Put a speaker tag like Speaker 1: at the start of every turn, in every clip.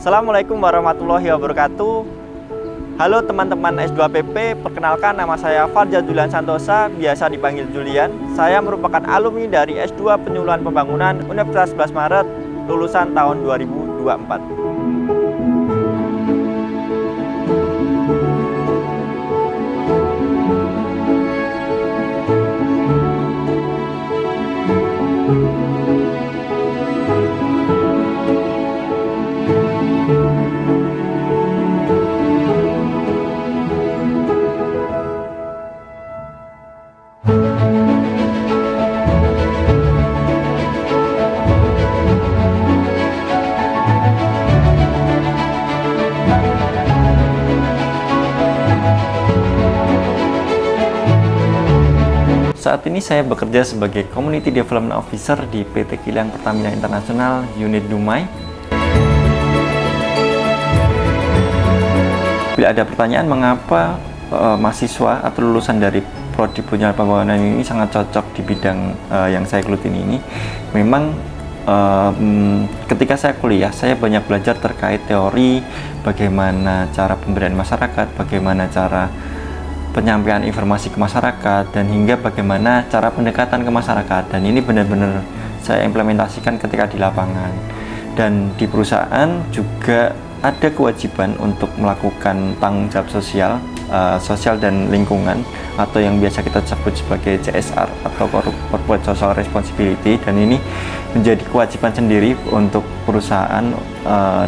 Speaker 1: Assalamualaikum warahmatullahi wabarakatuh. Halo teman-teman S2 PP, perkenalkan nama saya Farja Julian Santosa, biasa dipanggil Julian. Saya merupakan alumni dari S2 Penyuluhan Pembangunan Universitas 11 Maret, lulusan tahun 2024. Saat ini saya bekerja sebagai Community Development Officer di PT Kilang Pertamina International Unit Dumai. Bila ada pertanyaan mengapa mahasiswa atau lulusan dari Prodi Penyuluhan Pembangunan ini sangat cocok di bidang yang saya geluti ini, memang ketika saya kuliah, saya banyak belajar terkait teori, bagaimana cara pemberdayaan masyarakat, bagaimana cara penyampaian informasi ke masyarakat, dan hingga bagaimana cara pendekatan ke masyarakat. Dan ini benar-benar saya implementasikan ketika di lapangan. Dan di perusahaan juga ada kewajiban untuk melakukan tanggung jawab sosial dan lingkungan, atau yang biasa kita sebut sebagai CSR atau Corporate Social Responsibility. Dan ini menjadi kewajiban sendiri untuk perusahaan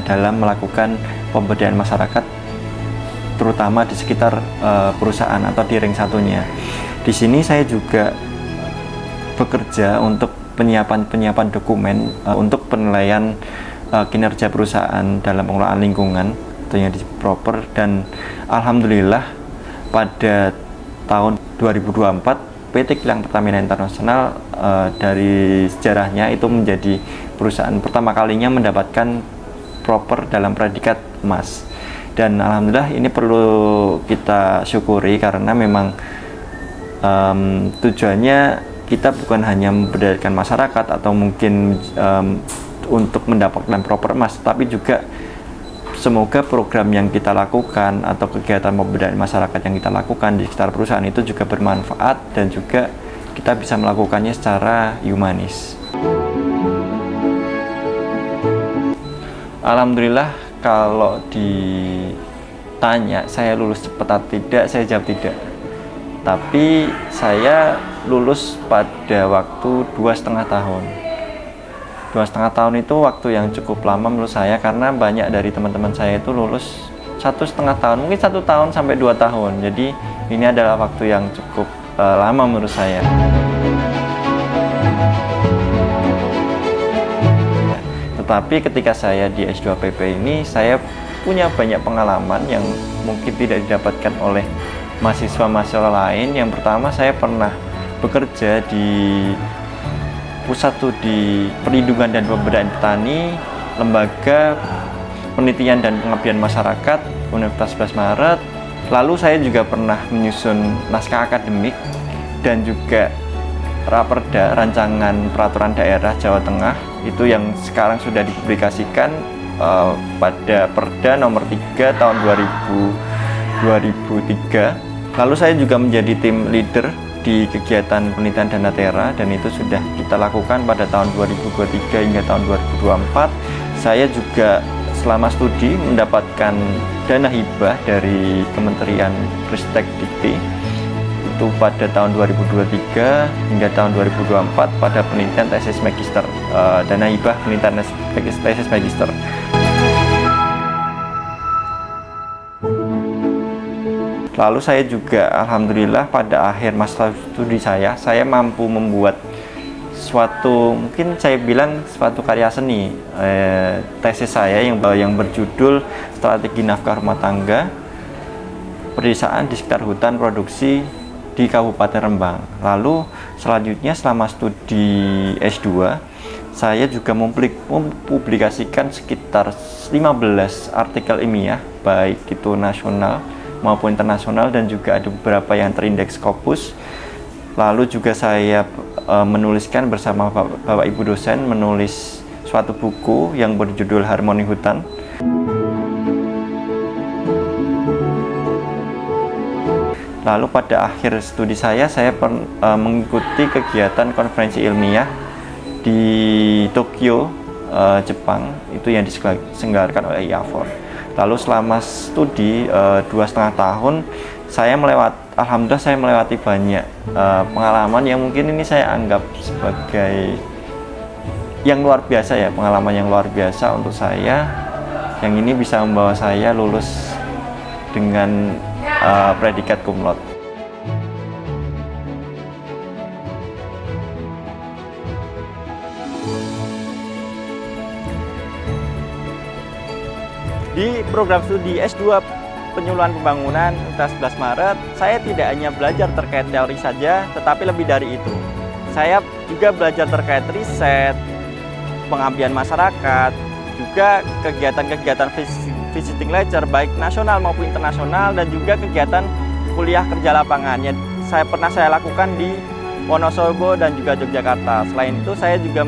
Speaker 1: dalam melakukan pemberdayaan masyarakat, terutama di sekitar perusahaan atau di ring satunya. Di sini saya juga bekerja untuk penyiapan dokumen untuk penilaian kinerja perusahaan dalam pengelolaan lingkungan atau yang disebut proper. Dan alhamdulillah pada tahun 2024 PT Kilang Pertamina International dari sejarahnya itu menjadi perusahaan pertama kalinya mendapatkan proper dalam predikat emas. Dan alhamdulillah ini perlu kita syukuri, karena memang tujuannya kita bukan hanya memberdayakan masyarakat atau mungkin untuk mendapatkan proper emas, tapi juga semoga program yang kita lakukan atau kegiatan pemberdayaan masyarakat yang kita lakukan di sekitar perusahaan itu juga bermanfaat dan juga kita bisa melakukannya secara humanis. Alhamdulillah, kalau ditanya saya lulus cepat atau tidak, saya jawab tidak. Tapi saya lulus pada waktu 2,5 tahun. 2,5 tahun itu waktu yang cukup lama menurut saya, karena banyak dari teman-teman saya itu lulus 1,5 tahun, mungkin 1 tahun sampai 2 tahun. Jadi ini adalah waktu yang cukup lama menurut saya. Tapi ketika saya di S2 PP ini, saya punya banyak pengalaman yang mungkin tidak didapatkan oleh mahasiswa-mahasiswa lain. Yang pertama, saya pernah bekerja di pusat studi perlindungan dan pemberdayaan petani, lembaga penelitian dan pengabdian masyarakat Universitas 11 Maret. Lalu saya juga pernah menyusun naskah akademik dan juga Raperda, rancangan peraturan daerah Jawa Tengah, itu yang sekarang sudah dipublikasikan pada Perda nomor 3 tahun 2003. Lalu saya juga menjadi tim leader di kegiatan penelitian Dana Terra, dan itu sudah kita lakukan pada tahun 2023 hingga tahun 2024. Saya juga selama studi mendapatkan dana hibah dari Kementerian Ristek Dikti, itu pada tahun 2023 hingga tahun 2024 pada penelitian tesis magister, dana hibah penelitian tesis magister. Lalu saya juga alhamdulillah pada akhir masa studi saya mampu membuat suatu, mungkin saya bilang suatu karya seni, tesis saya yang berjudul Strategi Nafkah Rumah Tangga Pedesaan di Sekitar Hutan Produksi di Kabupaten Rembang. Lalu selanjutnya selama studi S2, saya juga mempublikasikan sekitar 15 artikel ilmiah, baik itu nasional maupun internasional, dan juga ada beberapa yang terindeks Scopus. Lalu juga saya menuliskan bersama Bapak Ibu dosen, menulis suatu buku yang berjudul Harmoni Hutan. Lalu pada akhir studi saya mengikuti kegiatan konferensi ilmiah di Tokyo, Jepang, itu yang diselenggarakan oleh IAFOR. Lalu selama studi 2,5 tahun, alhamdulillah saya melewati banyak pengalaman yang mungkin ini saya anggap sebagai yang luar biasa ya, pengalaman yang luar biasa untuk saya, yang ini bisa membawa saya lulus dengan predikat cum laude. Di program studi S2 Penyuluhan Pembangunan Universitas 11 Maret, saya tidak hanya belajar terkait teori saja, tetapi lebih dari itu. Saya juga belajar terkait riset, pengabdian masyarakat, juga kegiatan-kegiatan visiting lecture baik nasional maupun internasional, dan juga kegiatan kuliah kerja lapangan yang pernah saya lakukan di Wonosobo dan juga Yogyakarta. Selain itu, saya juga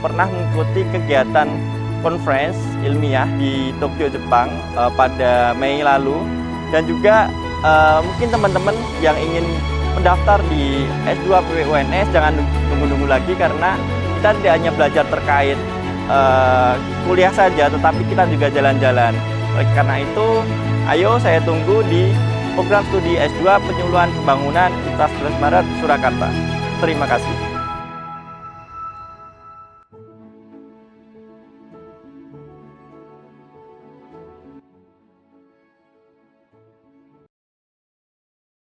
Speaker 1: pernah mengikuti kegiatan conference ilmiah di Tokyo, Jepang pada Mei lalu, dan juga mungkin teman-teman yang ingin mendaftar di S2 PWUNS jangan tunggu-tunggu lagi, karena kita tidak hanya belajar terkait kuliah saja, tetapi kita juga jalan-jalan. Oleh karena itu, ayo saya tunggu di program studi S2 Penyuluhan Pembangunan Universitas 11 Maret, Surakarta. Terima kasih.